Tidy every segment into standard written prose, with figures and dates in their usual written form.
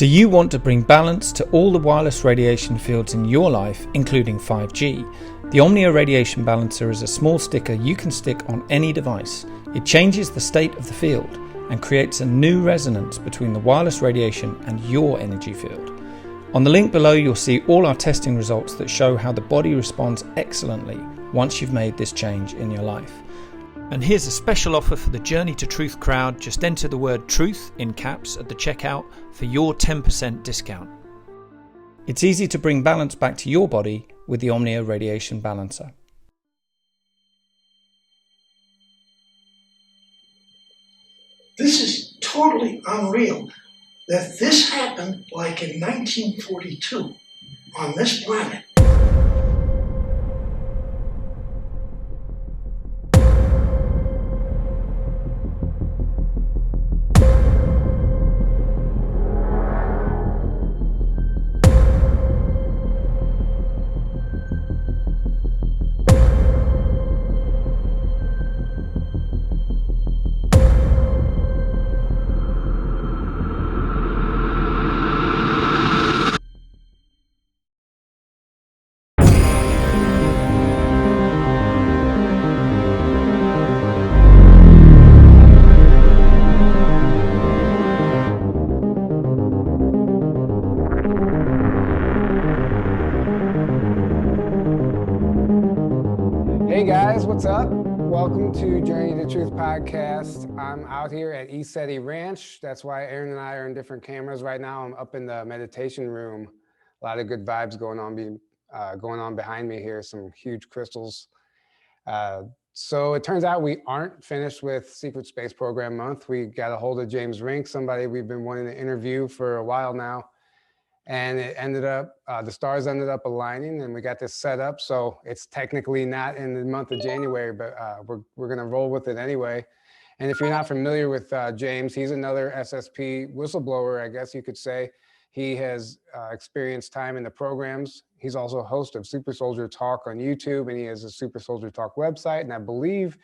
Do you want to bring balance to all the wireless radiation fields in your life, including 5G? The Omnia Radiation Balancer is a small sticker you can stick on any device. It changes the state of the field and creates a new resonance between the wireless radiation and your energy field. On the link below, you'll see all our testing results that show how the body responds excellently once you've made this change in your life. And here's a special offer for the Journey to Truth crowd. Just enter the word truth in caps at the checkout for your 10% discount. It's easy to bring balance back to your body with the Omnia Radiation Balancer. This is totally unreal that this happened like in 1942 on this planet. Hey guys, what's up? Welcome to Journey to Truth podcast. I'm out here at ESETI Ranch. That's why Aaron and I are in different cameras right now. I'm up in the meditation room. A lot of good vibes going on behind me here. Some huge crystals. So it turns out we aren't finished with Secret Space Program Month. We got a hold of James Rink, somebody we've been wanting to interview for a while now. And it ended up, the stars ended up aligning and we got this set up. So it's technically not in the month of January, but we're gonna roll with it anyway. And if you're not familiar with James, he's another SSP whistleblower, I guess you could say. He has experienced time in the programs. He's also a host of Super Soldier Talk on YouTube, and he has a Super Soldier Talk website. And I believe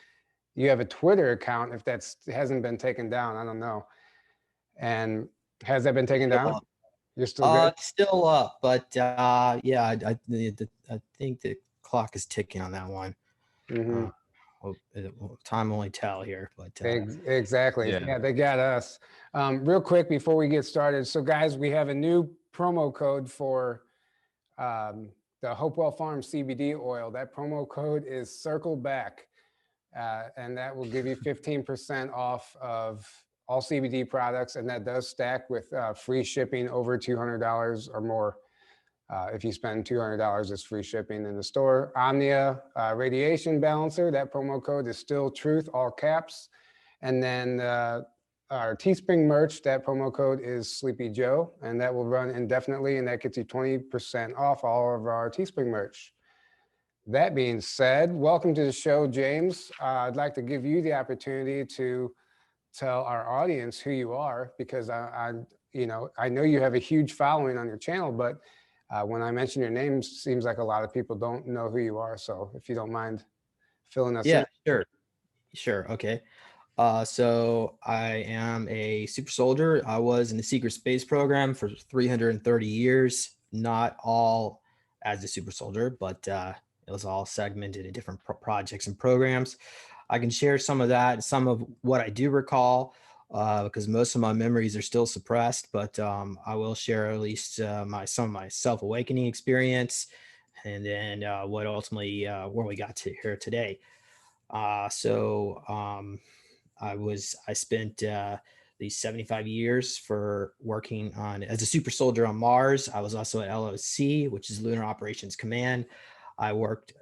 you have a Twitter account, if that hasn't been taken down, I don't know. And has that been taken down? You're still good? Still up, but yeah, I think the clock is ticking on that one. Mm-hmm. Time only tell here, but exactly. Yeah, they got us. Real quick before we get started. So guys, we have a new promo code for the Hopewell Farm CBD oil. That promo code is Circle Back, and that will give you 15% off of all CBD products, and that does stack with free shipping over $200 or more. If you spend $200, it's free shipping in the store. Omnia Radiation Balancer, that promo code is still truth, all caps. And then our Teespring merch, that promo code is Sleepy Joe, and that will run indefinitely, and that gets you 20% off all of our Teespring merch. That being said, welcome to the show, James. I'd like to give you the opportunity to tell our audience who you are, because I know you have a huge following on your channel, but when I mention your name, it seems like a lot of people don't know who you are. So if you don't mind filling us in. Yeah, sure. Okay. So I am a super soldier. I was in the secret space program for 330 years, not all as a super soldier, but it was all segmented in different projects and programs. I can share some of that, some of what I do recall, because most of my memories are still suppressed, but I will share at least some of my self-awakening experience, and then what ultimately where we got to here today. I spent these 75 years for working as a super soldier on Mars. I was also at LOC, which is Lunar Operations Command. I worked,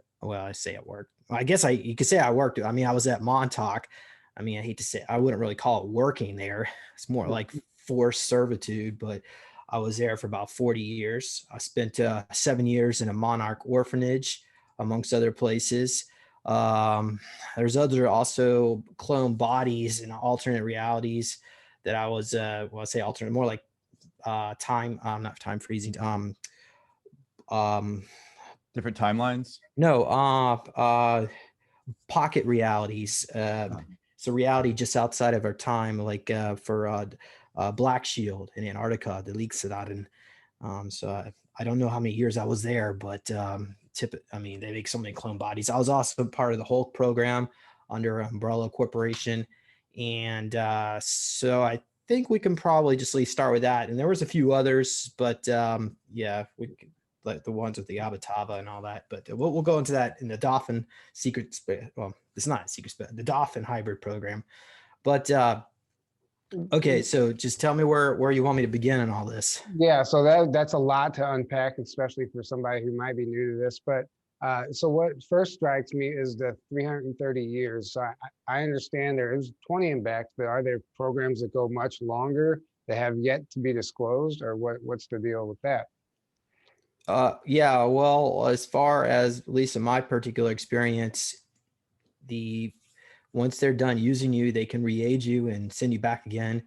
I guess you could say I worked. I mean, I was at Montauk. I mean, I hate to say, I wouldn't really call it working there. It's more like forced servitude, but I was there for about 40 years. I spent 7 years in a monarch orphanage, amongst other places. There's other also clone bodies and alternate realities that I was, I say alternate, more like not time freezing. Different timelines? No, pocket realities. So reality just outside of our time, like for Black Shield in Antarctica, the Leaksedaden. So I don't know how many years I was there, but I mean, they make so many clone bodies. I was also part of the Hulk program under Umbrella Corporation. And so I think we can probably just at least start with that. And there was a few others, but yeah, we could, like the ones with the Abatava and all that. But we'll go into that in the Dolphin secret. Well, it's not a secret, the Dolphin hybrid program. But okay, so just tell me where you want me to begin on all this. Yeah, so that's a lot to unpack, especially for somebody who might be new to this. But so what first strikes me is the 330 years. So I understand there is 20 in back, but are there programs that go much longer that have yet to be disclosed, or what's the deal with that? Yeah, well, as far as at least in my particular experience, once they're done using you, they can re-age you and send you back again.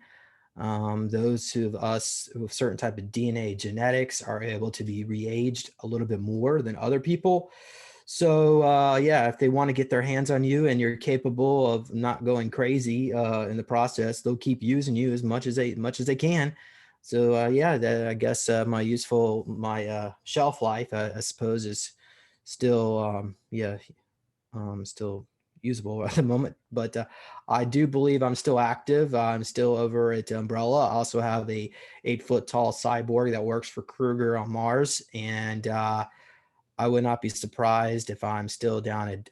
Those who have certain type of DNA genetics are able to be re-aged a little bit more than other people. So yeah, if they want to get their hands on you and you're capable of not going crazy in the process, they'll keep using you as much as they can. So yeah, I guess my shelf life, I suppose, is still still usable at the moment, but I do believe I'm still active. I'm still over at Umbrella. I also have a 8-foot tall cyborg that works for Kruger on Mars, and I would not be surprised if I'm still down at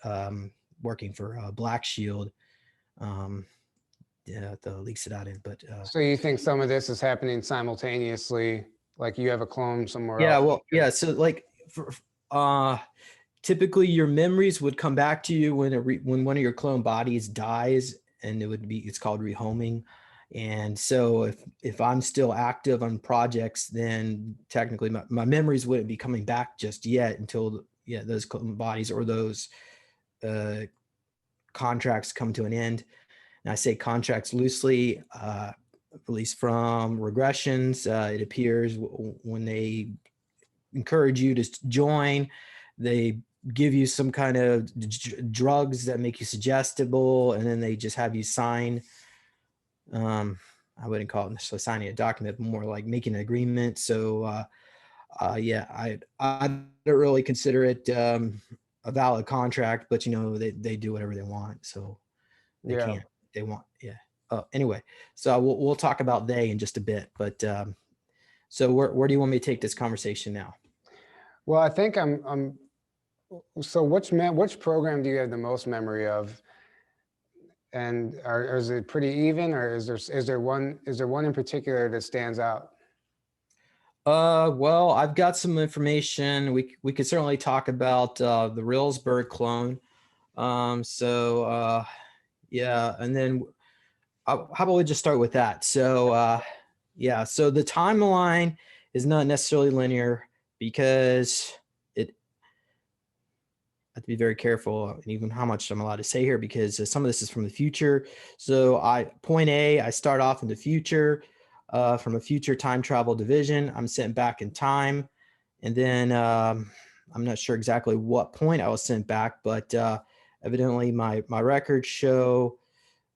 working for Black Shield, the leaks it out in. But So you think some of this is happening simultaneously, like you have a clone somewhere else? Yeah, well, yeah. So like typically your memories would come back to you when one of your clone bodies dies, and it's called rehoming. And so if I'm still active on projects, then technically my memories wouldn't be coming back just yet until those clone bodies or those contracts come to an end. And I say contracts loosely, at least from regressions. It appears when they encourage you to join, they give you some kind of drugs that make you suggestible, and then they just have you sign. I wouldn't call it necessarily signing a document, but more like making an agreement. So yeah, I don't really consider it a valid contract, but they do whatever they want, so they can't. They want, yeah. Anyway, so we'll talk about they in just a bit, but so where do you want me to take this conversation now? Well, I think so which program do you have the most memory of? And is it pretty even, or is there one in particular that stands out? Well, I've got some information. We could certainly talk about the Rilsberg clone. Yeah, and then how about we just start with that? So yeah, so the timeline is not necessarily linear, because I have to be very careful and even how much I'm allowed to say here, because some of this is from the future. So point A, I start off in the future, from a future time travel division. I'm sent back in time. And then I'm not sure exactly what point I was sent back, but evidently my records show,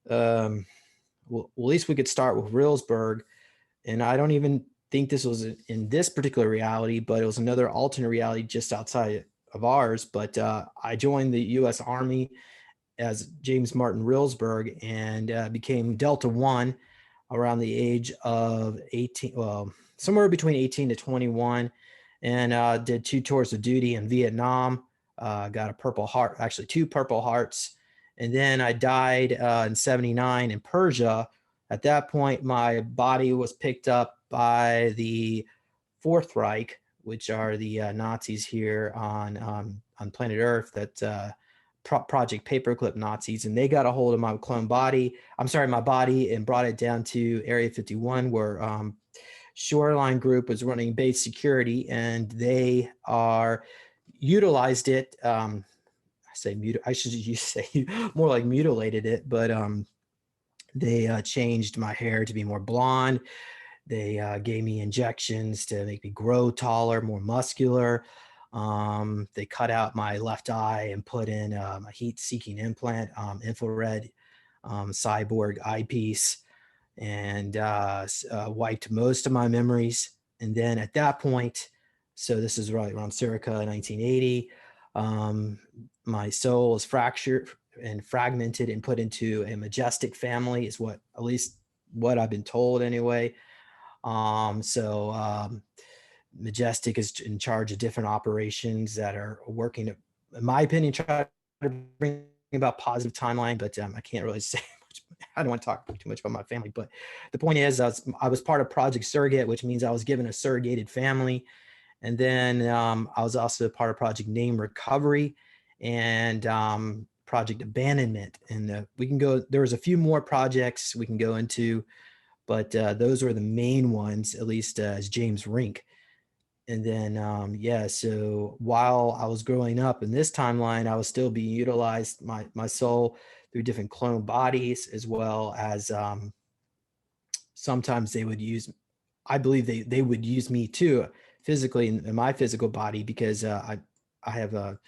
well, at least we could start with Rilsberg. And I don't even think this was in this particular reality, but it was another alternate reality just outside of ours. But I joined the U.S. Army as James Martin Rilsberg and became Delta 1 around the age of 18, well, somewhere between 18 to 21, and did 2 tours of duty in Vietnam. Got a Purple Heart, actually 2 Purple Hearts. And then I died in 79 in Persia. At that point, my body was picked up by the Fourth Reich, which are the Nazis here on planet Earth, that Project Paperclip Nazis, and they got a hold of my body, and brought it down to Area 51, where Shoreline Group was running base security, and they utilized it. I should say more like mutilated it, but they changed my hair to be more blonde. They gave me injections to make me grow taller, more muscular. They cut out my left eye and put in a heat-seeking implant, infrared cyborg eyepiece. and wiped most of my memories. And then at that point, so this is right around circa 1980, my soul is fractured and fragmented and put into a majestic family, is what, at least what I've been told anyway. Majestic is in charge of different operations that are working to, in my opinion, try to bring about positive timeline, but I can't really say much. I don't want to talk too much about my family, but the point is I was part of Project Surrogate, which means I was given a surrogated family. And then I was also part of Project Name Recovery and Project Abandonment. And we can go, there was a few more projects we can go into, but those were the main ones, at least as James Rink. And then, so while I was growing up in this timeline, I was still being utilized, my soul, through different clone bodies, as well as sometimes they would use, I believe they would use me too, physically in my physical body, because I have a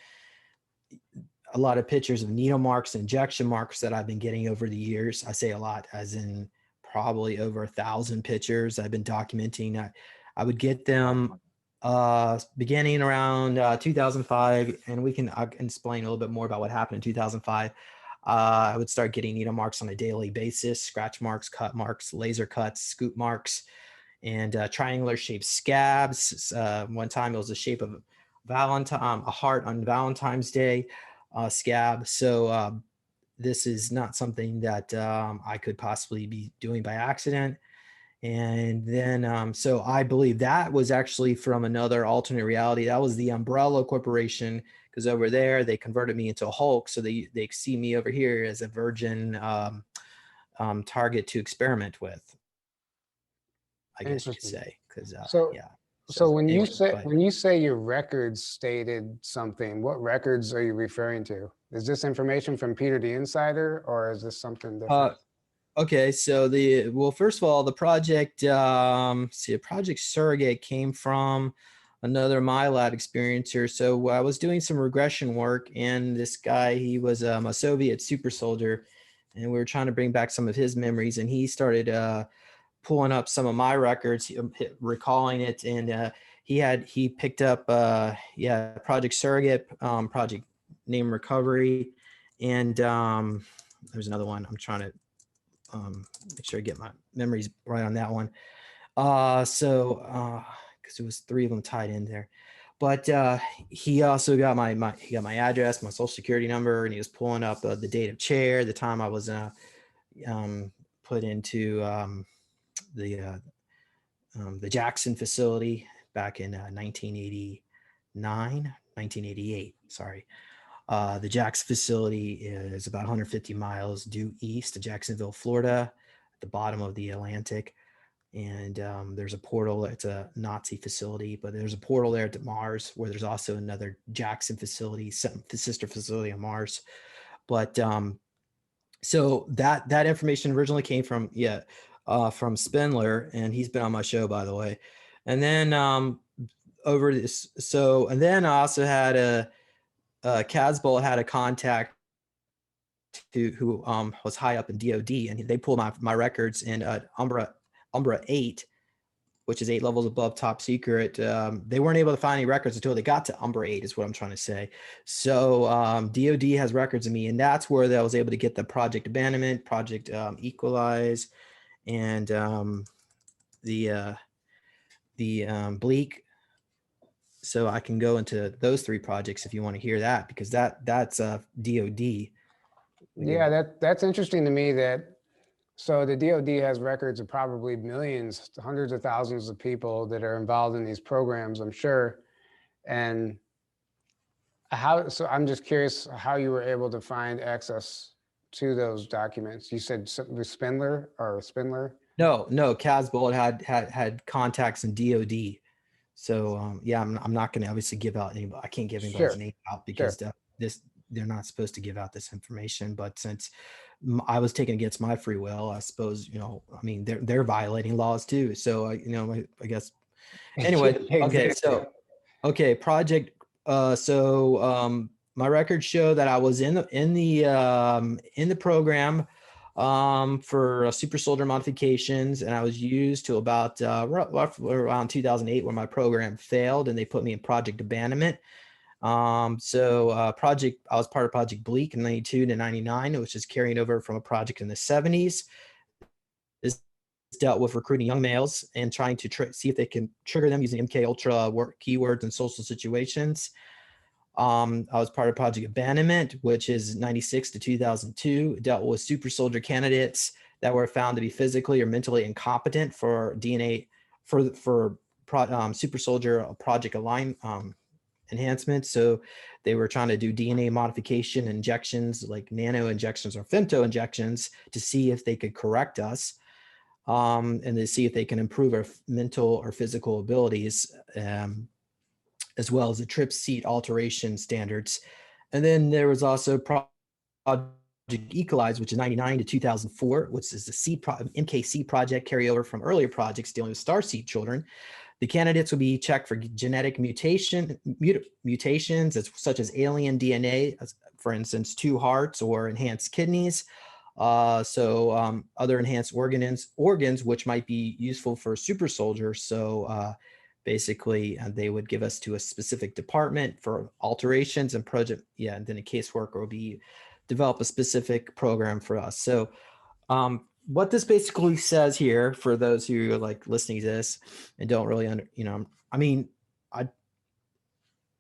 lot of pictures of needle marks and injection marks that I've been getting over the years. I say a lot, as in probably over 1,000 pictures I've been documenting. I would get them beginning around 2005, and I can explain a little bit more about what happened in 2005. I would start getting needle marks on a daily basis, scratch marks, cut marks, laser cuts, scoop marks, and triangular shaped scabs. One time it was the shape of a heart on Valentine's Day scab. So this is not something that I could possibly be doing by accident. And then, so I believe that was actually from another alternate reality. That was the Umbrella Corporation, because over there they converted me into a Hulk. So they see me over here as a virgin target to experiment with, I guess you could say. Because yeah. So when anyway, you say your records stated something, what records are you referring to? Is this information from Peter the Insider, or is this something different? Okay, so first of all, the project, Project Surrogate came from another Milab experiencer. So I was doing some regression work, and this guy, he was a Soviet super soldier, and we were trying to bring back some of his memories, and he started pulling up some of my records, recalling it, and he picked up Project Surrogate, Project Name Recovery, and there's another one. I'm trying to make sure I get my memories right on that one. Because it was 3 of them tied in there. But he also got my address, my social security number, and he was pulling up the date of chair, the time I was put into the Jackson facility back in 1988. Sorry. The Jackson facility is about 150 miles due east of Jacksonville, Florida, at the bottom of the Atlantic. And there's a portal. It's a Nazi facility, but there's a portal there to Mars, where there's also another Jackson facility, the sister facility on Mars. But so that information originally came from Spindler, and he's been on my show, by the way. And then over this, and then I also had Casbolt had a contact who was high up in DOD, and they pulled my records in Umbra 8, which is 8 levels above top secret. They weren't able to find any records until they got to Umbra 8, is what I'm trying to say. So DOD has records of me, and that's where I was able to get the Project Abandonment, Project Equalize, and the Bleak. So I can go into those 3 projects if you want to hear that, because that's DOD. Yeah, that's interesting to me. So the DOD has records of probably millions, hundreds of thousands of people that are involved in these programs, I'm sure. And so I'm just curious how you were able to find access to those documents. You said with Spindler? No, Casbolt had contacts in DOD. So I'm not going to obviously give out anybody. I can't give anybody's name out, because they're not supposed to give out this information. But since I was taken against my free will, I suppose, I mean, they're violating laws too. So I guess anyway. Okay. Project. My records show that I was in the program for super soldier modifications, and I was used to about around 2008 when my program failed and they put me in project abandonment. I was part of Project Bleak in 92 to 99, which is carrying over from a project in the 70s. This dealt with recruiting young males and trying to see if they can trigger them using MK Ultra keywords and social situations. I was part of Project Abandonment, which is 96 to 2002. It dealt with super soldier candidates that were found to be physically or mentally incompetent for DNA super soldier project enhancement. So they were trying to do DNA modification injections like nano injections or femto injections to see if they could correct us, and to see if they can improve our mental or physical abilities, as well as the trip seat alteration standards. And then there was also Project Equalize, which is 99 to 2004, which is the MKC project carryover from earlier projects dealing with Starseed children. The candidates will be checked for genetic mutations, such as alien DNA, for instance, 2 hearts or enhanced kidneys. Other enhanced organs, which might be useful for super soldiers. So basically, they would give us to a specific department for alterations and project. Yeah, and then a caseworker will develop a specific program for us. So what this basically says here, for those who are like listening to this and don't really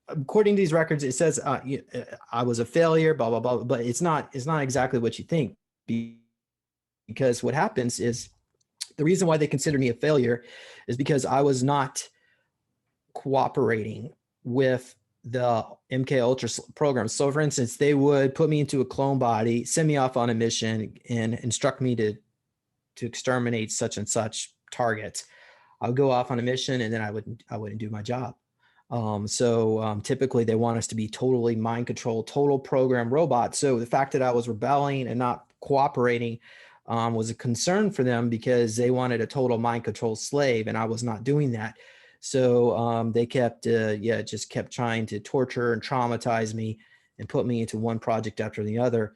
according to these records, it says I was a failure, blah blah blah, but it's not exactly what you think, because what happens is the reason why they consider me a failure is because I was not cooperating with the MK Ultra program. So for instance, they would put me into a clone body, send me off on a mission, and instruct me to exterminate such and such targets. I would go off on a mission and then I wouldn't do my job. Typically they want us to be totally mind controlled, total program robot. So the fact that I was rebelling and not cooperating was a concern for them, because they wanted a total mind control slave, and I was not doing that. So they kept trying to torture and traumatize me and put me into one project after the other.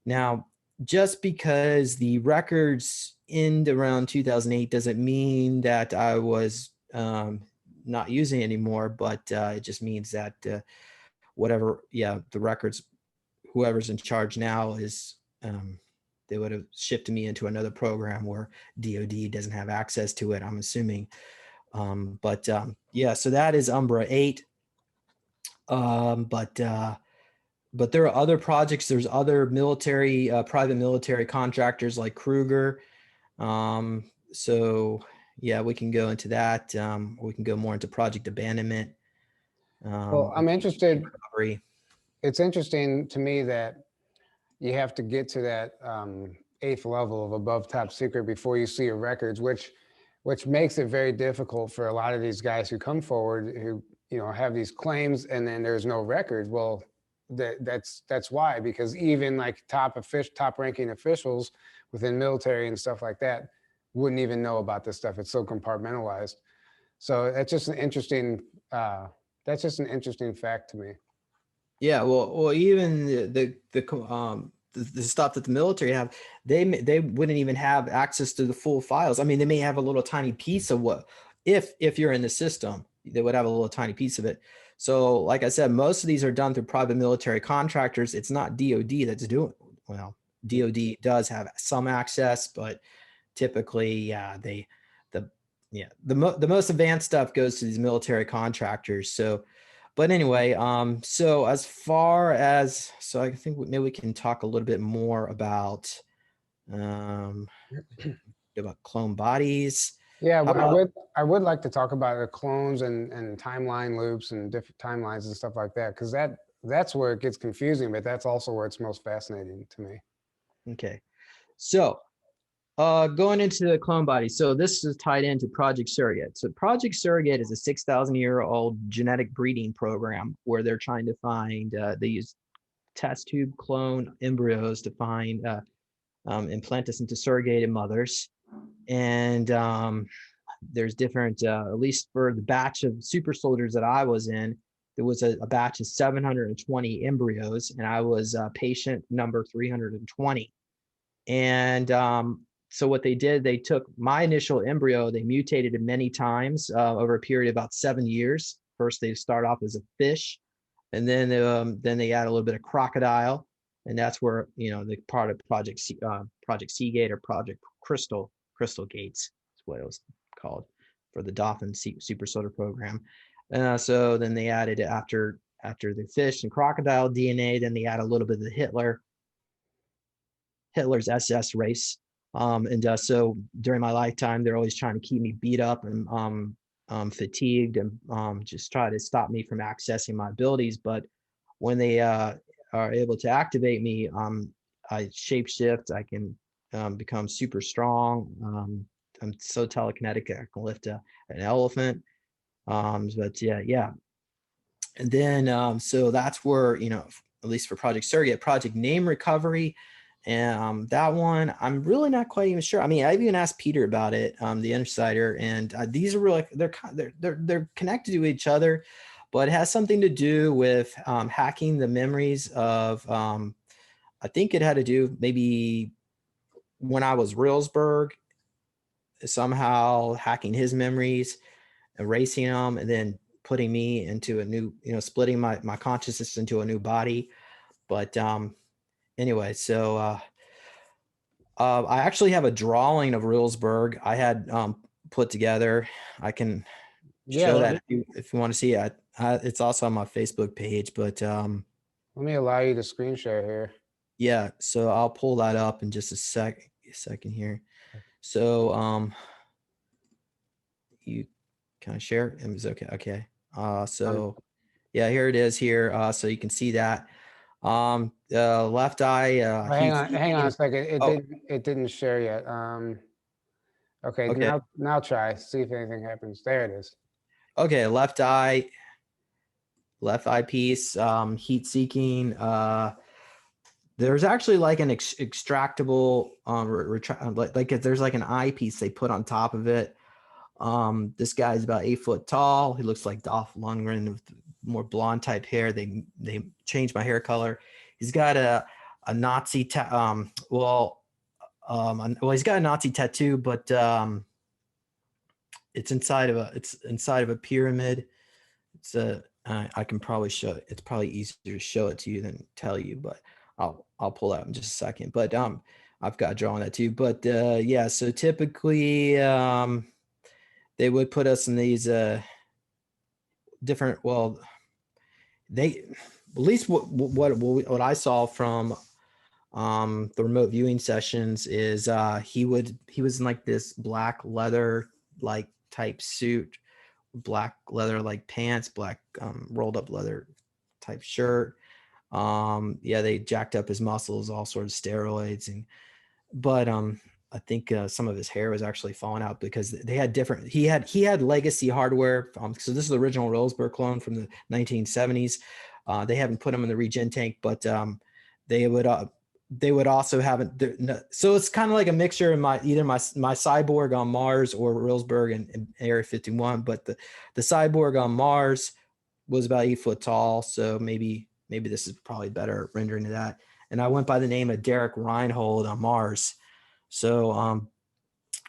Now, just because the records end around 2008 doesn't mean that I was not using it anymore, but it just means that the records, whoever's in charge now is, they would have shifted me into another program where DoD doesn't have access to it, I'm assuming. So that is Umbra 8. But there are other projects. There's other military, private military contractors like Kruger. We can go into that. We can go more into Project Abandonment. Well, I'm interested. It's interesting to me that you have to get to that 8th level of above top secret before you see your records, which makes it very difficult for a lot of these guys who come forward who have these claims and then there's no record. Well, that's why, because even like top ranking officials within military and stuff like that wouldn't even know about this stuff. It's so compartmentalized. So that's just an interesting fact to me. Yeah, well, even the stuff that the military have, they wouldn't even have access to the full files. I mean, they may have a little tiny piece of what, if you're in the system, they would have a little tiny piece of it. So like I said, most of these are done through private military contractors. It's not DoD that's doing, well, DoD does have some access, but typically, the most advanced stuff goes to these military contractors. So, but anyway, so as far as, so I think maybe we can talk a little bit more about clone bodies. Yeah, I would like to talk about the clones and timeline loops and different timelines and stuff like that, because that's where it gets confusing, but that's also where it's most fascinating to me. Okay, so going into the clone body. So this is tied into Project Surrogate. So Project Surrogate is a 6,000-year-old genetic breeding program where they're trying to find, they use test tube clone embryos to find, implant us into surrogated mothers. And there's different, at least for the batch of super soldiers that I was in, there was a batch of 720 embryos, and I was patient number 320. And so what they did, they took my initial embryo, they mutated it many times over a period of about 7 years. First, they start off as a fish, and then they add a little bit of crocodile, and that's where, you know, the Project Seagate or Project Crystal Gates is what it was called for the Dolphin Super Soldier program. So then they added after the fish and crocodile DNA, then they add a little bit of the Hitler's SS race. So during my lifetime, they're always trying to keep me beat up and fatigued and just try to stop me from accessing my abilities. But when they are able to activate me, I shapeshift. I can become super strong. I'm so telekinetic. I can lift an elephant. But yeah. And then so that's where, you know, at least for Project Surrogate, Project Name Recovery. And that one, I'm really not quite even sure. I mean, I've even asked Peter about it, the Insider, and these are really, they're connected to each other, but it has something to do with hacking the memories of, I think it had to do maybe when I was Reelsberg, somehow hacking his memories, erasing them, and then putting me into a new, you know, splitting my consciousness into a new body. But anyway, so I actually have a drawing of Reelsberg I had put together. I can show that if you want to see it. It's also on my Facebook page, but let me allow you to screen share here. Yeah, so I'll pull that up in just a second here. So you can I share? It was okay. So yeah, here it is here. So you can see that. Left eye. Hang on a second. It didn't share yet. Okay. Now try. See if anything happens. There it is. Okay, left eye piece. Heat seeking. There's actually like an extractable like there's like an eyepiece they put on top of it. This guy's about 8 foot tall. He looks like Dolph Lundgren with more blonde type hair. They changed my hair color. He's got a Nazi he's got a Nazi tattoo, but it's inside of a pyramid. It's I can probably show it. It's probably easier to show it to you than tell you, but I'll pull that in just a second. But I've got a drawing that too. But yeah, so typically they would put us in these different. Well, they at least what I saw from the remote viewing sessions is he was in like this black leather like type suit, black leather like pants, black rolled up leather type shirt. Yeah, they jacked up his muscles, all sorts of steroids, but I think some of his hair was actually falling out because they had different. He had legacy hardware. So this is the original Reelsberg clone from the 1970s. They haven't put him in the regen tank, but they would also have it. So it's kind of like a mixture of either my cyborg on Mars or Reelsberg in Area 51. But the cyborg on Mars was about 8 foot tall, so maybe this is probably better rendering of that. And I went by the name of Derek Reinhold on Mars. So,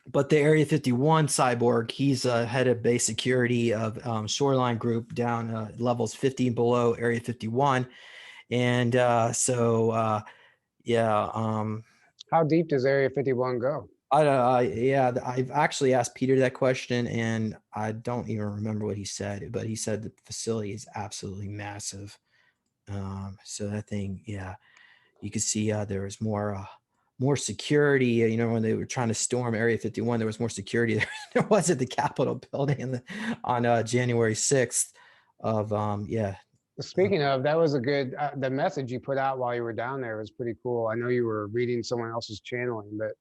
but the Area 51 cyborg, he's head of base security of Shoreline Group down levels 50 below Area 51. And yeah. How deep does Area 51 go? Yeah, I've actually asked Peter that question, and I don't even remember what he said, but he said the facility is absolutely massive. So that thing, yeah, you can see there was more security. You know, when they were trying to storm Area 51, there was more security there was at the Capitol building on January 6th of yeah. Speaking of, that was a good, the message you put out while you were down there was pretty cool. I know you were reading someone else's channeling, but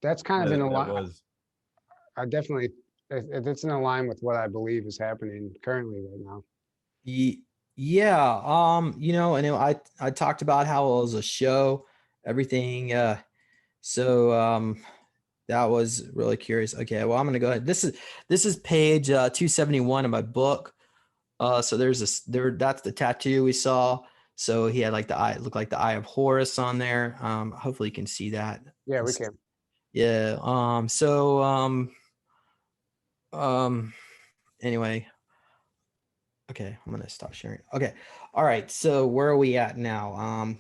that's kind of in line. I definitely, it's in line with what I believe is happening currently right now. Yeah. You know, and I talked about how it was a show, everything. So that was really curious. Okay, well, I'm gonna go ahead. This is page 271 of my book. So that's the tattoo we saw. So he had like the eye, looked like the eye of Horus on there. Hopefully you can see that. Yeah, we can. Yeah. Anyway, okay, I'm gonna stop sharing. Okay. All right. So where are we at now?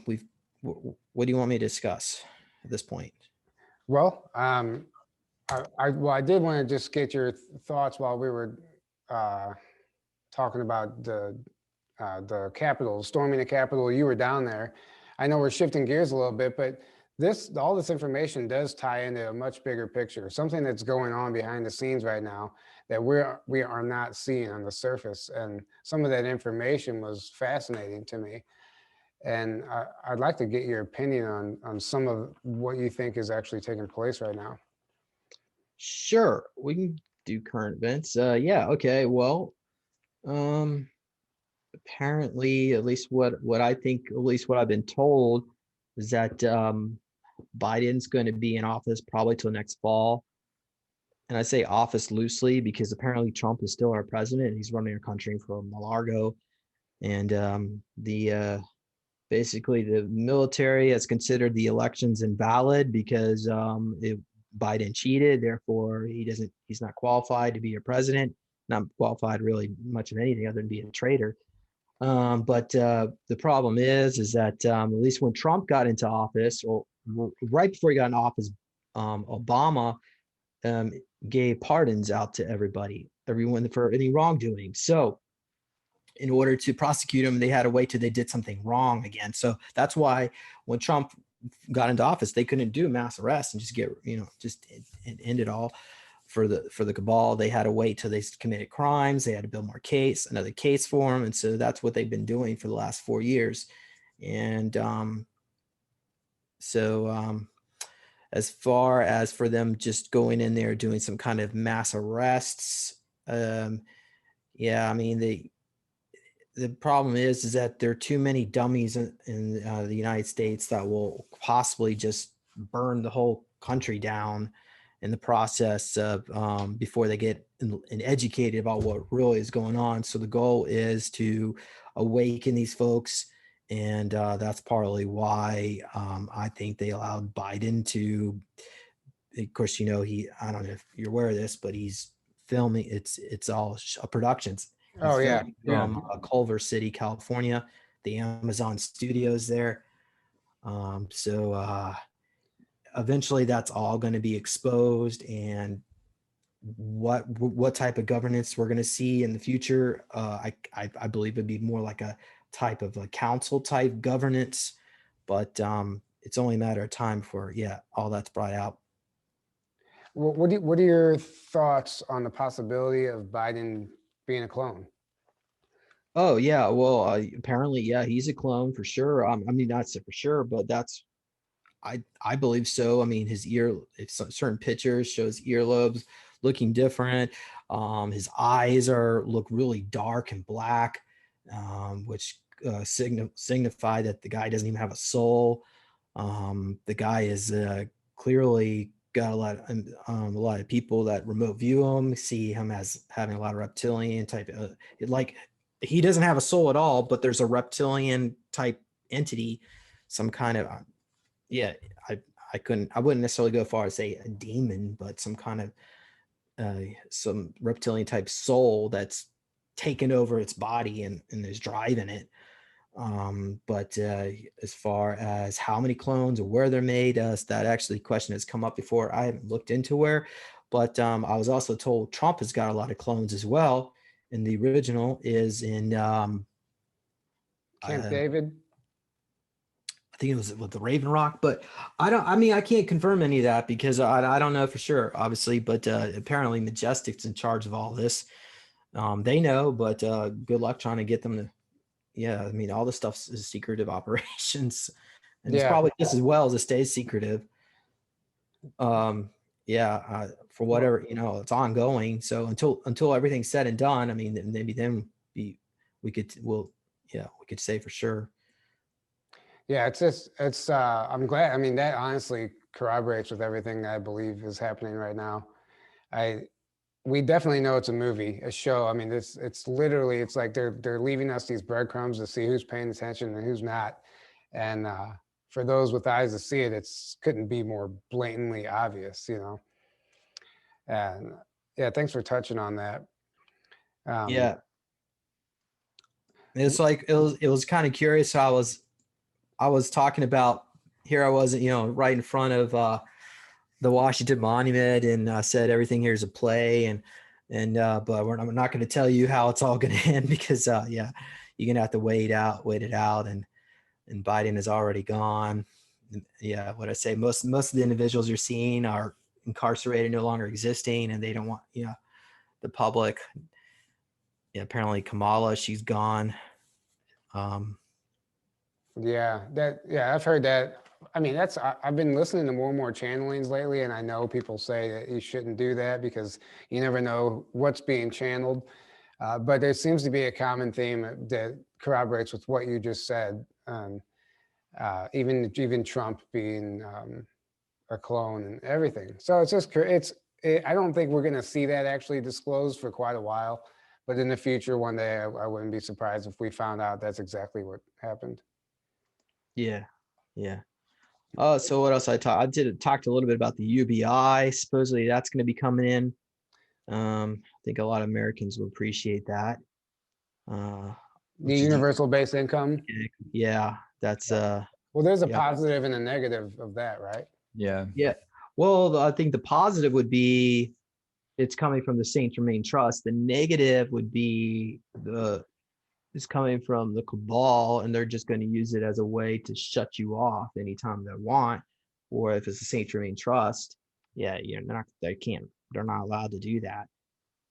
What do you want me to discuss at this point? Well, I did want to just get your thoughts while we were talking about the Capitol, storming the Capitol. You were down there. I know we're shifting gears a little bit, but all this information does tie into a much bigger picture, something that's going on behind the scenes right now that we are not seeing on the surface. And some of that information was fascinating to me. And I'd like to get your opinion on some of what you think is actually taking place right now. Sure, we can do current events. Yeah, okay. Well, apparently, at least what I think, at least what I've been told, is that Biden's going to be in office probably till next fall. And I say office loosely because apparently Trump is still our president. He's running our country from Mar-a-Lago, and basically the military has considered the elections invalid because Biden cheated. Therefore, he's not qualified to be a president. Not qualified really much of anything other than being a traitor. But the problem is that at least when Trump got into office, or right before he got into office, Obama gave pardons out to everyone for any wrongdoing. So in order to prosecute him, they had to wait till they did something wrong again. So that's why when Trump got into office, they couldn't do mass arrests and just just end it all for the cabal. They had to wait till they committed crimes. They had to build another case for them. And so that's what they've been doing for the last 4 years. And as far as for them just going in there doing some kind of mass arrests, yeah, I mean, the problem is that there are too many dummies in the United States that will possibly just burn the whole country down in the process of before they get educated about what really is going on. So the goal is to awaken these folks. And that's partly why I think they allowed Biden to, of course, I don't know if you're aware of this, but he's filming. It's all productions. Oh yeah, from Culver City, California, the Amazon studios there. So eventually that's all going to be exposed, and what type of governance we're going to see in the future. I believe it'd be more like a type of a council type governance, but it's only a matter of time before all that's brought out. What are your thoughts on the possibility of Biden being a clone? Oh yeah, well apparently he's a clone for sure. I mean not for sure, but that's I believe so. I mean his certain pictures shows earlobes looking different. His eyes look really dark and black, which signify that the guy doesn't even have a soul. The guy is clearly got a lot of people that remote view him see him as having a lot of reptilian type like he doesn't have a soul at all, but there's a reptilian type entity, some kind of I wouldn't necessarily go far as say a demon, but some kind of some reptilian type soul that's taken over its body and is driving it. But as far as how many clones or where they're made, that actually question has come up before. I haven't looked into where, but I was also told Trump has got a lot of clones as well. And the original is in Camp David. I think it was with the Raven Rock, but I can't confirm any of that because I don't know for sure, obviously, but apparently Majestic's in charge of all this. They know, but good luck trying to get them to. Yeah, I mean, all this stuff is secretive operations, and it's probably just as well as it stays secretive. For whatever, it's ongoing. So until everything's said and done, I mean, maybe then we could say for sure. Yeah, I'm glad. I mean, that honestly corroborates with everything I believe is happening right now. we definitely know it's a movie, a show. I mean, it's literally, it's like they're leaving us these breadcrumbs to see who's paying attention and who's not. And for those with eyes to see it, it's couldn't be more blatantly obvious, you know. And yeah, thanks for touching on that. Yeah. It's like it was kind of curious how I was talking about, here I was, you know, right in front of the Washington Monument, and I said everything here is a play, and but I'm not going to tell you how it's all going to end, because yeah, you're going to have to wait it out, and Biden is already gone. Yeah, what I say, most of the individuals you're seeing are incarcerated, no longer existing, and they don't want, you know, the public. Yeah, apparently Kamala, she's gone. Yeah, I've heard that. I mean, I've been listening to more and more channelings lately, and I know people say that you shouldn't do that because you never know what's being channeled. But there seems to be a common theme that corroborates with what you just said. Even Trump being a clone and everything. So it's just I don't think we're going to see that actually disclosed for quite a while. But in the future, one day, I wouldn't be surprised if we found out that's exactly what happened. Yeah, yeah. So what else I talked a little bit about the UBI. Supposedly that's going to be coming in. I think a lot of Americans will appreciate that. The universal basic income. Yeah, that's well, there's a yeah. positive and a negative of that, right? Yeah. Yeah. Well, I think the positive would be it's coming from the Saint Germain Trust. The negative would be it's coming from the cabal, and they're just going to use it as a way to shut you off anytime they want. Or if it's the Saint Germain Trust, yeah, they're not allowed to do that.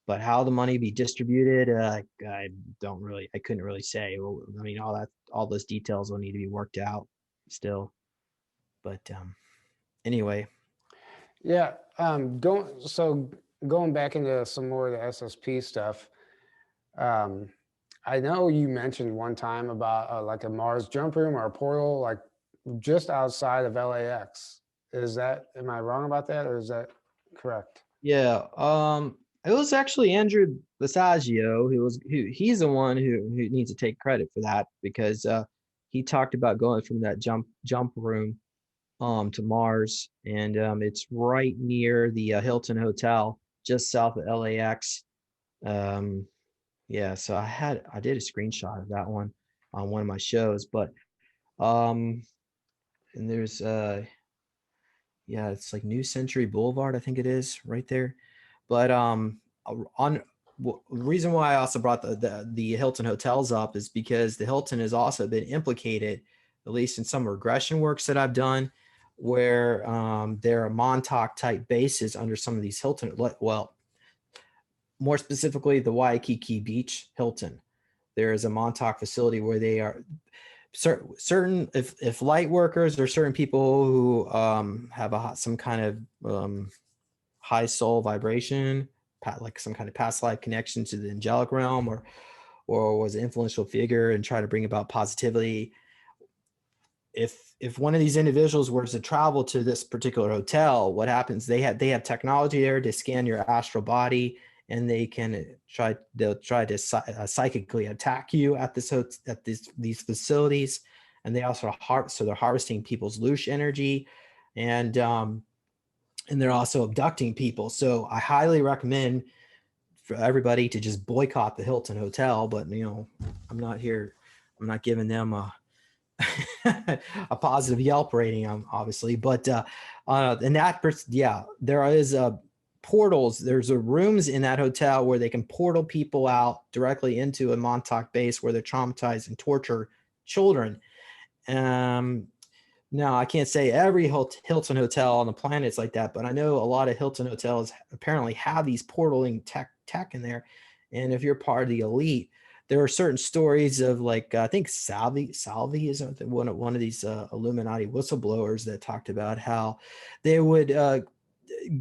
But how the money be distributed, I couldn't really say. Well, I mean, all those details will need to be worked out still. But anyway. Yeah. Going back into some more of the SSP stuff. I know you mentioned one time about like a Mars jump room or a portal, like just outside of LAX. Am I wrong about that, or is that correct? Yeah. It was actually Andrew Basagio he's the one who needs to take credit for that, because he talked about going from that jump room to Mars, and it's right near the Hilton Hotel, just south of LAX. Yeah, so I did a screenshot of that one on one of my shows, but and there's yeah, it's like New Century Boulevard, I think it is, right there. But the reason why I also brought the Hilton hotels up is because the Hilton has also been implicated, at least in some regression works that I've done, where there are Montauk type bases under some of these Hilton. Well, more specifically, the Waikiki Beach Hilton. There is a Montauk facility where they are certain, if light workers or certain people who have some kind of high soul vibration, like some kind of past life connection to the angelic realm, or was an influential figure and try to bring about positivity. If one of these individuals were to travel to this particular hotel, what happens? They have technology there to scan your astral body, and they'll try to psychically attack you at these facilities. And they also they're harvesting people's loosh energy, and they're also abducting people. So I highly recommend for everybody to just boycott the Hilton Hotel. But I'm not giving them a a positive Yelp rating, obviously. But in that, there is portals. There's rooms in that hotel where they can portal people out directly into a Montauk base where they're traumatized and torture children. Now, I can't say every Hilton hotel on the planet is like that, but I know a lot of Hilton hotels apparently have these portaling tech in there. And if you're part of the elite, there are certain stories of, like, I think Salvi is one of these Illuminati whistleblowers that talked about how they would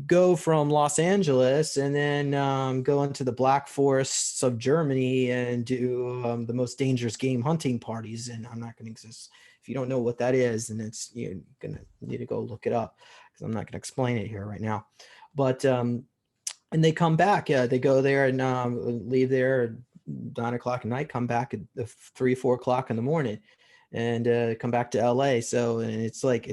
go from Los Angeles and then go into the Black Forests of Germany and do the most dangerous game hunting parties. And I'm not going to exist. If you don't know what that is, then you're going to need to go look it up, because I'm not going to explain it here right now. But and they come back. Yeah, they go there and leave there at 9 o'clock at night, come back at 3, 4 o'clock in the morning, and come back to LA. So, and it's like,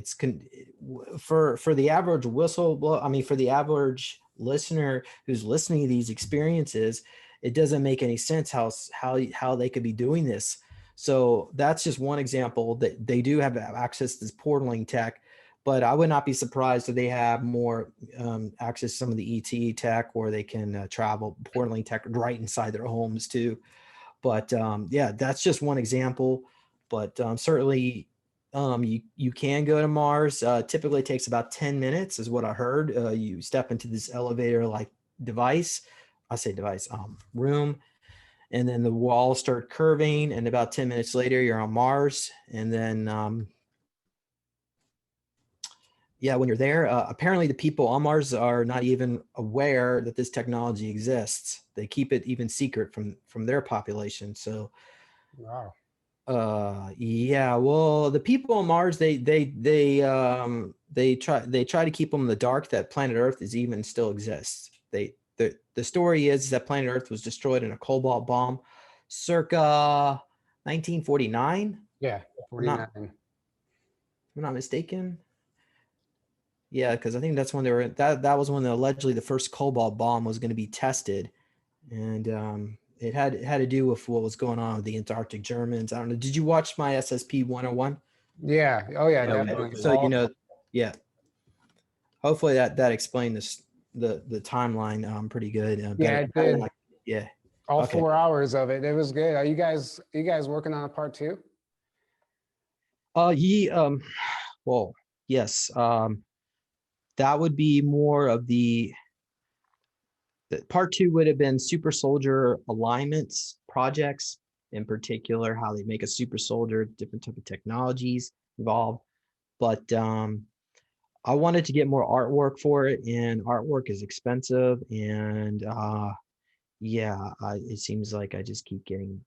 for the average whistleblower, I mean, for the average listener who's listening to these experiences, it doesn't make any sense how they could be doing this. So that's just one example that they do have access to this portaling tech, but I would not be surprised if they have more access to some of the ET tech, or they can travel portaling tech right inside their homes too. But yeah, that's just one example. But certainly you can go to Mars. Typically it takes about 10 minutes is what I heard. You step into this elevator like device, room, and then the walls start curving, and about 10 minutes later you're on Mars. And then yeah, when you're there, apparently the people on Mars are not even aware that this technology exists. They keep it even secret from their population. So Wow. yeah, well, the people on Mars, they try to keep them in the dark that planet Earth is even still exists. The story is that planet Earth was destroyed in a cobalt bomb circa 1949. Yeah, 49. I'm not mistaken. Yeah, because I think that's when that was when allegedly the first cobalt bomb was going to be tested, and it had to do with what was going on with the Antarctic Germans. I don't know. Did you watch my SSP 101? Yeah. Oh yeah, Okay. definitely. So yeah. Hopefully that explained the timeline pretty good. Yeah, it did. Yeah. All Okay. 4 hours of it. It was good. Are you guys working on a part 2? Well, yes. That would be more of the part 2 would have been super soldier alignments projects, in particular, how they make a super soldier, different type of technologies involved. But I wanted to get more artwork for it, and artwork is expensive. And yeah, it seems like I just keep getting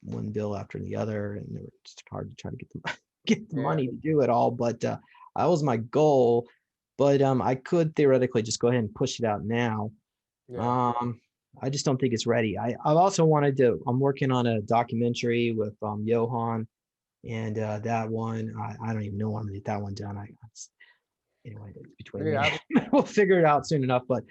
one bill after the other, and it's hard to try to get the money to do it all. But that was my goal. But I could theoretically just go ahead and push it out now. Yeah. I just don't think it's ready. I also I'm working on a documentary with Johan, and that one, I don't even know when I'm gonna get that one done. Anyway, it's between me. We'll figure it out soon enough. But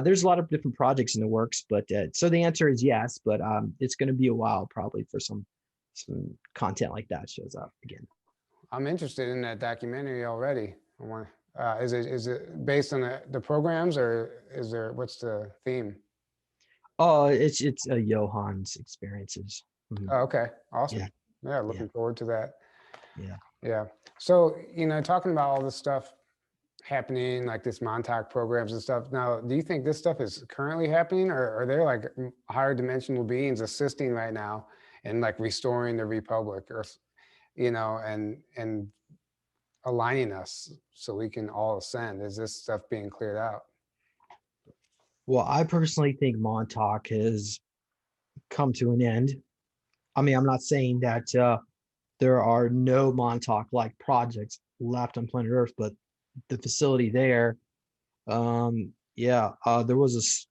there's a lot of different projects in the works. But so the answer is yes, but it's going to be a while probably for some content like that shows up again. I'm interested in that documentary already. Is it based on the programs, or what's the theme? Oh, it's Johan's experiences. Mm-hmm. Oh, okay, awesome. Yeah, looking forward to that. Yeah. So talking about all this stuff happening, like this Montauk programs and stuff. Now, do you think this stuff is currently happening, or are there like higher dimensional beings assisting right now in like restoring the Republic, or and aligning us so we can all ascend? Is this stuff being cleared out? Well, I personally think Montauk has come to an end. I mean, I'm not saying that there are no Montauk-like projects left on planet Earth, but the facility there, there was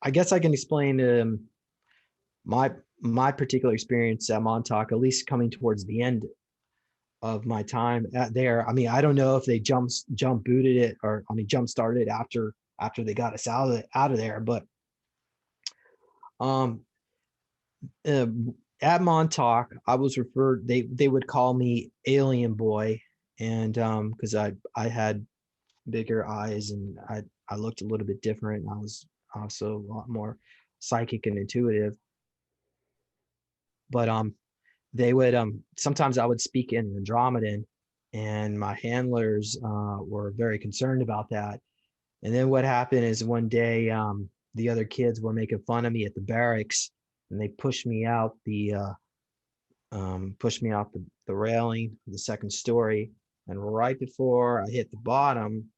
I guess I can explain my particular experience at Montauk, at least coming towards the end of my time there. I mean, I don't know if they jump booted it, or jump started after they got us out of there, but at Montauk, I was referred, they would call me Alien Boy, and because I had bigger eyes, and I looked a little bit different, and I was also a lot more psychic and intuitive. But they would sometimes I would speak in Andromedan, and my handlers were very concerned about that. And then what happened is one day the other kids were making fun of me at the barracks, and they pushed me out the railing of the second story, and right before I hit the bottom,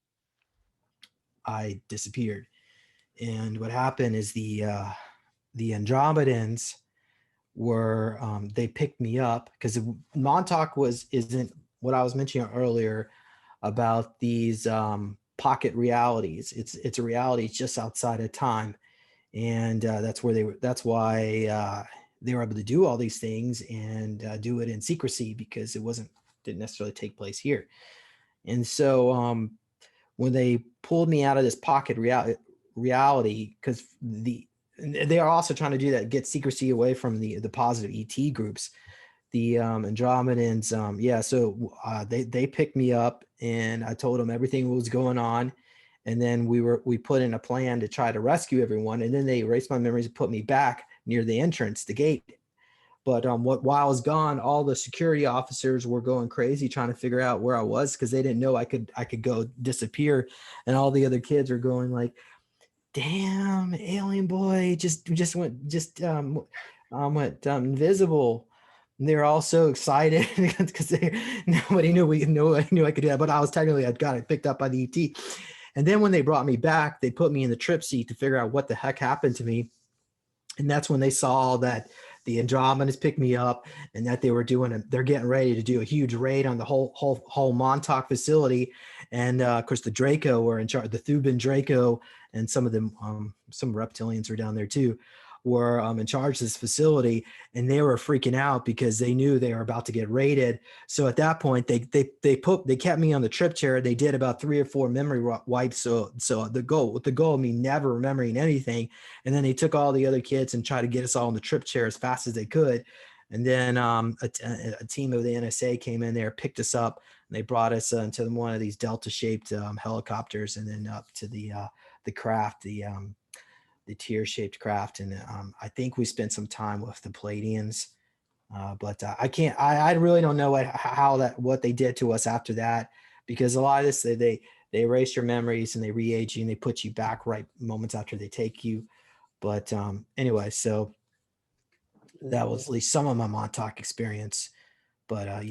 I disappeared. And what happened is the Andromedans were they picked me up, because Montauk isn't what I was mentioning earlier about these pocket realities. It's a reality just outside of time. And that's why they were able to do all these things and do it in secrecy, because didn't necessarily take place here. And so when they pulled me out of this pocket reality, because they are also trying to do that, get secrecy away from the positive ET groups, the Andromedans. So they picked me up, and I told them everything was going on. And then we put in a plan to try to rescue everyone. And then they erased my memories and put me back near the entrance, the gate. But while I was gone, all the security officers were going crazy trying to figure out where I was, because they didn't know I could go disappear. And all the other kids are going like, damn, alien boy just went invisible. And they were all so excited because nobody knew I could do that. But I got it picked up by the ET. And then when they brought me back, they put me in the trip seat to figure out what the heck happened to me. And that's when they saw that the Andromedans picked me up, and that they're getting ready to do a huge raid on the whole Montauk facility. And of course the Draco were in charge, the Thuban Draco, and some of them, some reptilians were down there too, were in charge of this facility, and they were freaking out because they knew they were about to get raided. So at that point, they kept me on the trip chair. They did about 3 or 4 memory wipes. So the goal of me never remembering anything. And then they took all the other kids and tried to get us all in the trip chair as fast as they could. And then a team of the NSA came in there, picked us up, and they brought us into one of these Delta-shaped helicopters, and then up to the craft, the tear-shaped craft. And I think we spent some time with the Palladians, but I really don't know what they did to us after that, because a lot of this, they erase your memories and they re-age you and they put you back right moments after they take you. But anyway, so that was at least some of my Montauk experience. But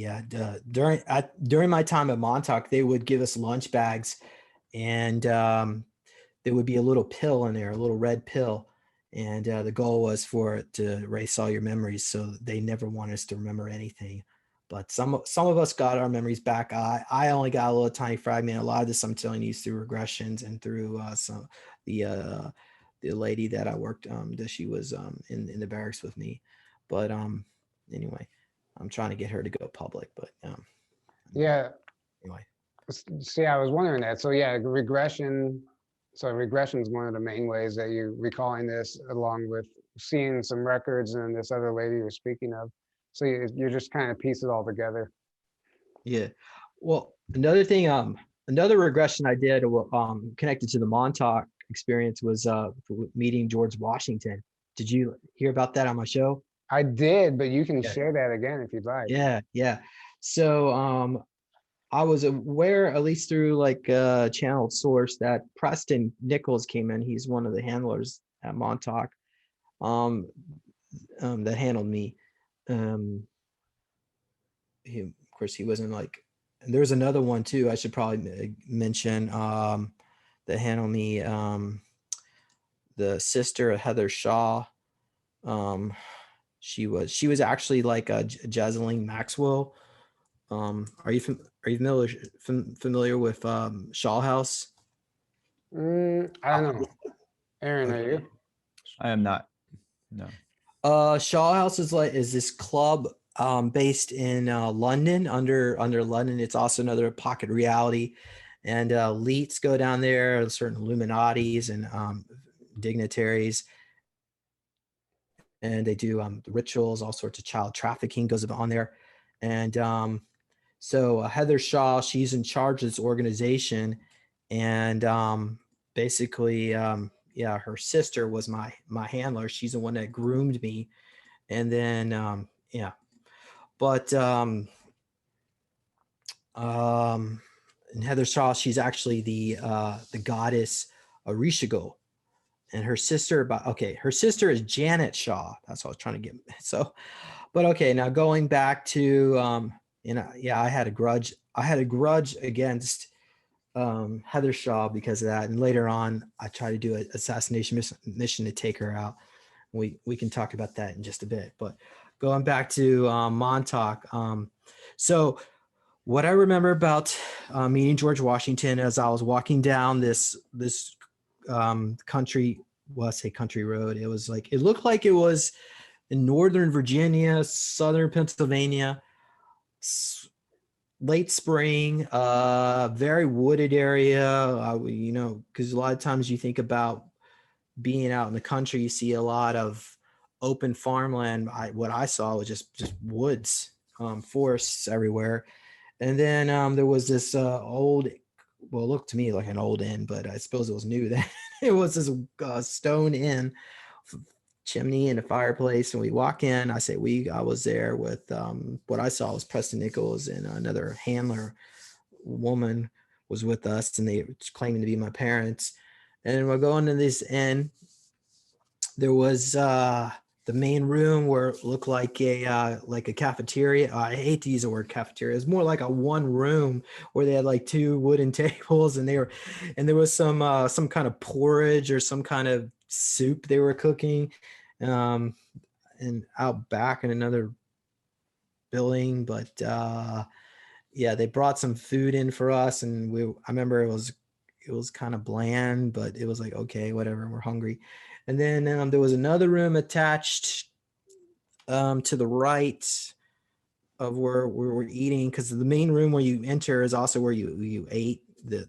during my time at Montauk, they would give us lunch bags, and there would be a little pill in there, a little red pill. And the goal was for it to erase all your memories. So they never wanted us to remember anything. But some of us got our memories back. I only got a little tiny fragment. A lot of this I'm telling you through regressions and through the lady that I worked, that she was in the barracks with me. But anyway, I'm trying to get her to go public. But yeah. Anyway. See, I was wondering that. So yeah, regression. So regression is one of the main ways that you're recalling this, along with seeing some records and this other lady you're speaking of. So you're just kind of piece it all together. Yeah. Well, another thing, another regression I did connected to the Montauk experience was meeting George Washington. Did you hear about that on my show? I did, but you can share that again if you'd like. Yeah. So I was aware, at least through like a channeled source, that Preston Nichols came in. He's one of the handlers at Montauk that handled me. Of course, he wasn't like, and there's another one too, I should probably mention, that handled me, the sister of Heather Shaw. She was actually like a Jezeline Maxwell. Are you familiar with Shaw House? I don't know. Aaron, Okay. are you? I am not. No. Shaw House is this club based in London, under London. It's also another pocket reality, and elites go down there, certain Illuminatis and dignitaries, and they do rituals, all sorts of child trafficking goes on there. And so Heather Shaw, she's in charge of this organization, and basically, her sister was my handler. She's the one that groomed me, and then but and Heather Shaw, she's actually the goddess Orishigo, and her sister is Janet Shaw. That's what I was trying to get. So, but okay, now going back to I had a grudge against Heather Shaw because of that, and later on I tried to do an assassination mission to take her out. We can talk about that in just a bit, but going back to Montauk. So What I remember about meeting George Washington as I was walking down this country, well, I say country road. It was like, it looked like it was in Northern Virginia, Southern Pennsylvania, late spring, very wooded area. You know, because a lot of times you think about being out in the country, you see a lot of open farmland. What I saw was just woods, forests everywhere. And then there was this old, well, it looked to me like an old inn, but I suppose it was new then. It was this stone inn, chimney and a fireplace. And we walk in, I was there with what I saw was Preston Nichols, and another handler woman was with us, and they were claiming to be my parents. And we're going to this inn. There was the main room where it looked like a cafeteria. I hate to use the word cafeteria. It's more like a one room where they had like two wooden tables, and there was some kind of porridge or some kind of soup they were cooking, and out back in another building. But yeah, they brought some food in for us, and I remember it was kind of bland, but it was like, okay, whatever, we're hungry. And then there was another room attached to the right of where we were eating, because the main room where you enter is also where you ate, the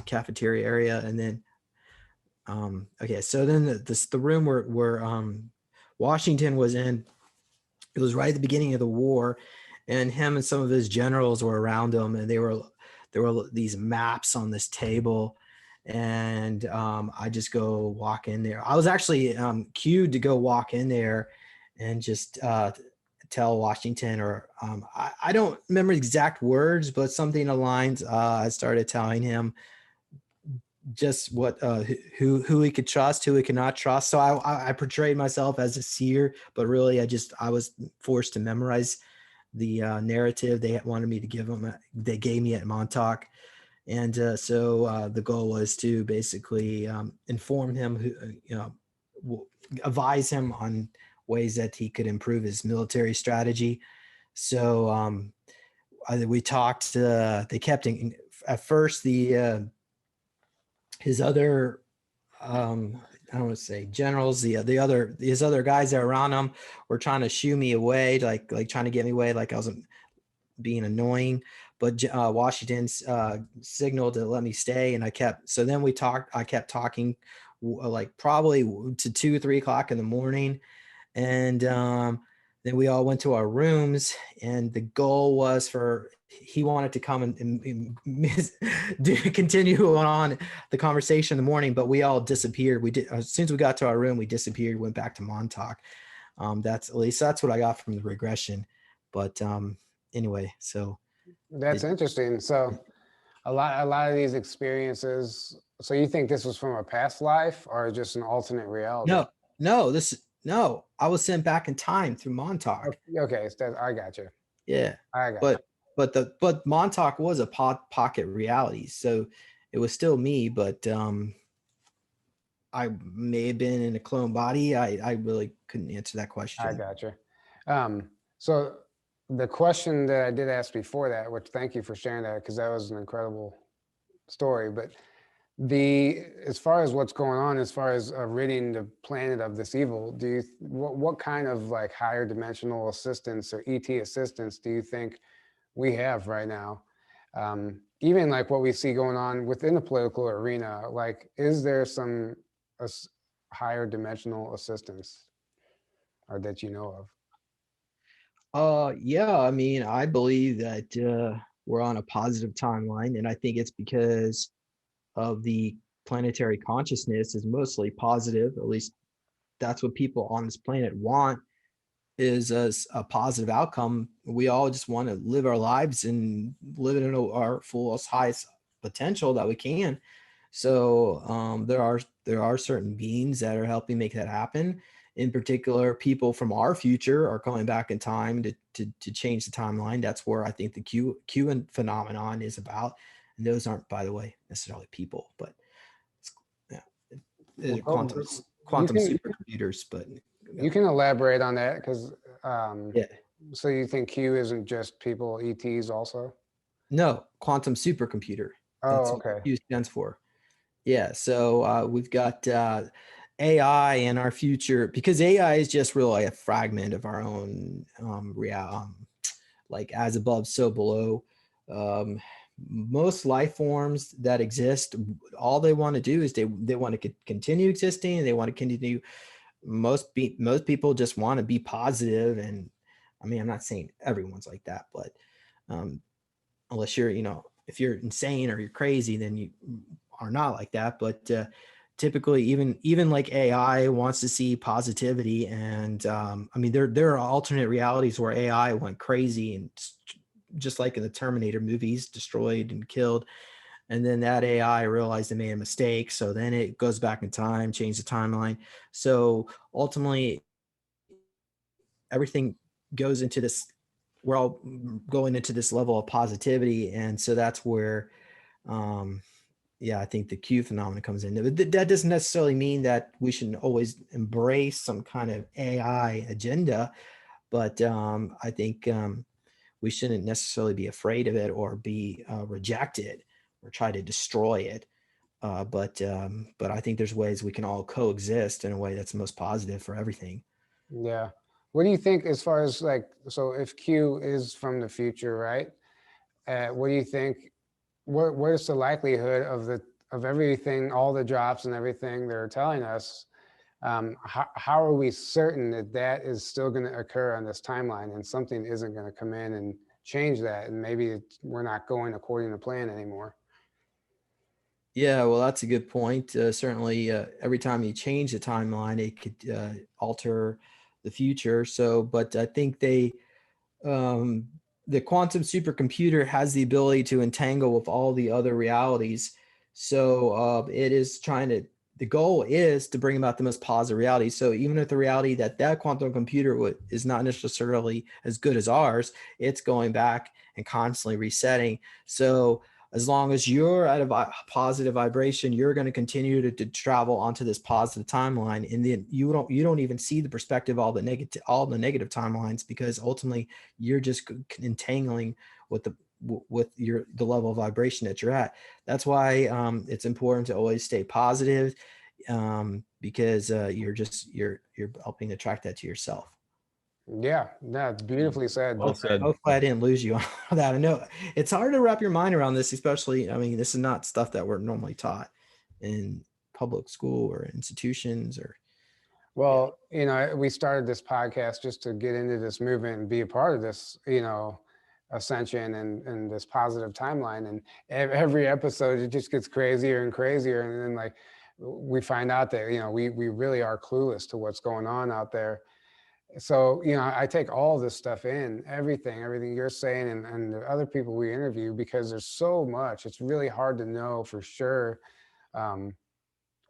cafeteria area. And then okay, so then the room where Washington was in, it was right at the beginning of the war, and him and some of his generals were around him, and there were these maps on this table. And I just go walk in there. I was actually cued to go walk in there and just tell Washington, or I don't remember exact words, but something aligned. I started telling him just what who he could trust, who he could not trust. So I portrayed myself as a seer, but really I was forced to memorize the narrative they wanted me to give them. They gave me at Montauk. And so the goal was to basically inform him, advise him on ways that he could improve his military strategy. So we talked. They kept at first his other I don't want to say generals, his other guys that were around him were trying to shoo me away, like trying to get me away, like I was being annoying. But Washington signaled to let me stay, and I kept talking like probably to 2 or 3 o'clock in the morning. And then we all went to our rooms, and the goal was he wanted to come and continue on the conversation in the morning, but we all disappeared. As soon as we got to our room, we disappeared, went back to Montauk. That's what I got from the regression. But anyway, so. That's interesting. So a lot of these experiences, so you think this was from a past life or just an alternate reality? No, I was sent back in time through Montauk. Okay, I got you. Yeah. I got you. But Montauk was a pocket reality. So it was still me, but I may have been in a clone body. I really couldn't answer that question. I got you. So the question that I did ask before that, which thank you for sharing that, because that was an incredible story. But as far as what's going on, as far as ridding the planet of this evil, what kind of like higher dimensional assistance or ET assistance do you think we have right now? Even like what we see going on within the political arena, like, is there some higher dimensional assistance or that you know of? Yeah, I mean, I believe that we're on a positive timeline, and I think it's because of the planetary consciousness is mostly positive. At least that's what people on this planet want, is a positive outcome. We all just want to live our lives and live in our fullest, highest potential that we can. So there are certain beings that are helping make that happen. In particular, people from our future are coming back in time to change the timeline. That's where I think the Q phenomenon is about. And those aren't, by the way, necessarily people, but quantum supercomputers. But you can elaborate on that, because yeah. So you think Q isn't just people, ETs also? No, quantum supercomputer. That's Oh, what okay. Q stands for. Yeah. So we've got AI in our future, because AI is just really a fragment of our own like as above, so below. Most life forms that exist, all they want to do is they want to continue existing, and they want to continue. Most people just want to be positive, and I mean, I'm not saying everyone's like that, but unless you're, if you're insane or you're crazy, then you are not like that. But typically, even like AI wants to see positivity, and I mean, there are alternate realities where AI went crazy and just like in the Terminator movies, destroyed and killed. And then that AI realized they made a mistake. So then it goes back in time, change the timeline. So ultimately, everything goes into this, we're all going into this level of positivity. And so that's where, yeah, I think the Q phenomenon comes in. But that doesn't necessarily mean that we should always embrace some kind of AI agenda. But I think we shouldn't necessarily be afraid of it or be reject it or try to destroy it. But I think there's ways we can all coexist in a way that's most positive for everything. Yeah. What do you think as far as like, so if Q is from the future, right? What do you think, what is the likelihood of everything, all the drops and everything they're telling us? How are we certain that is still going to occur on this timeline and something isn't going to come in and change that, and maybe we're not going according to plan anymore? Yeah, well, that's a good point. Certainly, every time you change the timeline, it could alter the future. So, but I think the quantum supercomputer has the ability to entangle with all the other realities. So it is the goal is to bring about the most positive reality. So even if the reality that quantum computer is not necessarily as good as ours, it's going back and constantly resetting. So as long as you're at a positive vibration, you're going to continue to travel onto this positive timeline, and then you don't even see the perspective of all the negative timelines, because ultimately you're just entangling with the level of vibration that you're at. That's why it's important to always stay positive, because you're helping attract that to yourself. Yeah, that's beautifully said. Well said. Hopefully I didn't lose you on that. I know it's hard to wrap your mind around this, especially, I mean, this is not stuff that we're normally taught in public school or institutions or. Well, we started this podcast just to get into this movement and be a part of this, ascension and this positive timeline. And every episode, it just gets crazier and crazier. And then like, we find out that, we really are clueless to what's going on out there. So, I take all this stuff in, everything you're saying and the other people we interview, because there's so much. It's really hard to know for sure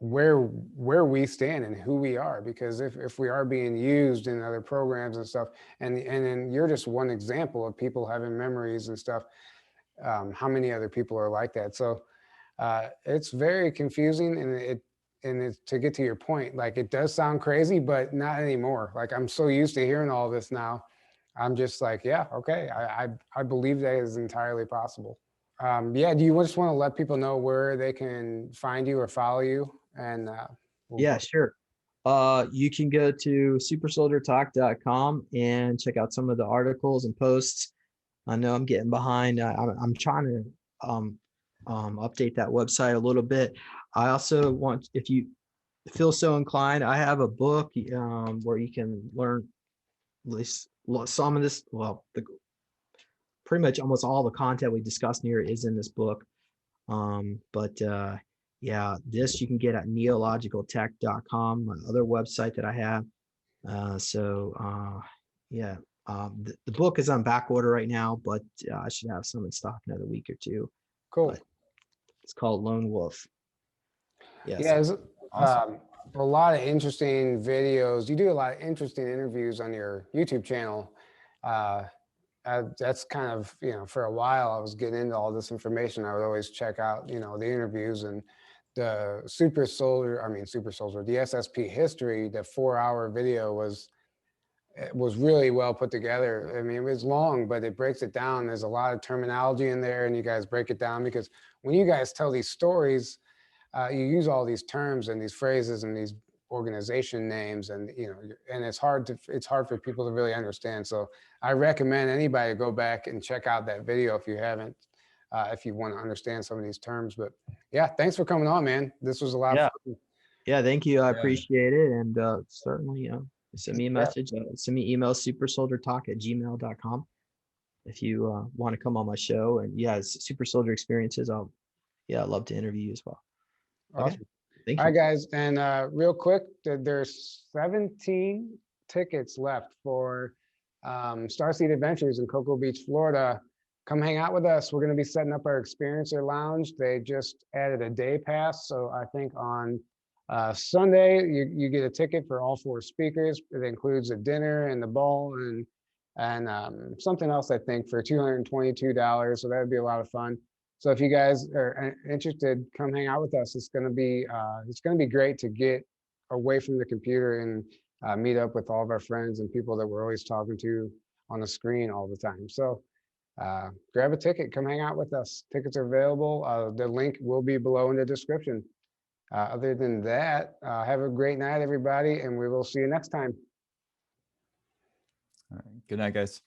where we stand and who we are, because if we are being used in other programs and stuff, and then you're just one example of people having memories and stuff, how many other people are like that? So it's very confusing, and it's, to get to your point, like, it does sound crazy, but not anymore. Like, I'm so used to hearing all this now. I'm just like, yeah, okay. I believe that is entirely possible. Yeah. Do you just want to let people know where they can find you or follow you? And Yeah, sure. You can go to supersoldiertalk.com and check out some of the articles and posts. I know I'm getting behind. I'm trying to update that website a little bit. I also want, if you feel so inclined, I have a book where you can learn at least some of this. Well, pretty much almost all the content we discussed here is in this book. But yeah, this you can get at neologicaltech.com, my other website that I have. Yeah, the book is on back order right now, but I should have some in stock another week or two. cool. But it's called Lone Wolf. Yes. Yeah, it's, Awesome. a lot of interesting videos. You do a lot of interesting interviews on your YouTube channel. That's kind of, for a while I was getting into all this information. I would always check out, the interviews and the super soldier, the SSP history. The 4-hour video was it was really well put together. I mean, it was long, but it breaks it down. There's a lot of terminology in there, and you guys break it down, because when you guys tell these stories, you use all these terms and these phrases and these organization names, and and it's hard for people to really understand. So I recommend anybody go back and check out that video if you haven't, if you want to understand some of these terms. But yeah, thanks for coming on, man. This was a lot of fun. Yeah, thank you. I appreciate it. And certainly send me a message. Send me email, supersoldiertalk@gmail.com if you want to come on my show. And super soldier experiences. I'd love to interview you as well. Awesome. Okay. Thank you. All right, guys. And real quick, there's 17 tickets left for Starseed Adventures in Cocoa Beach, Florida. Come hang out with us. We're going to be setting up our Experiencer Lounge. They just added a day pass. So I think on Sunday, you get a ticket for all 4 speakers. It includes a dinner and the ball and something else, I think, for $222. So that would be a lot of fun. So if you guys are interested, come hang out with us. It's going to be great to get away from the computer and meet up with all of our friends and people that we're always talking to on the screen all the time. So grab a ticket, come hang out with us. Tickets are available. The link will be below in the description. Other than that, have a great night, everybody, and we will see you next time. All right. Good night, guys.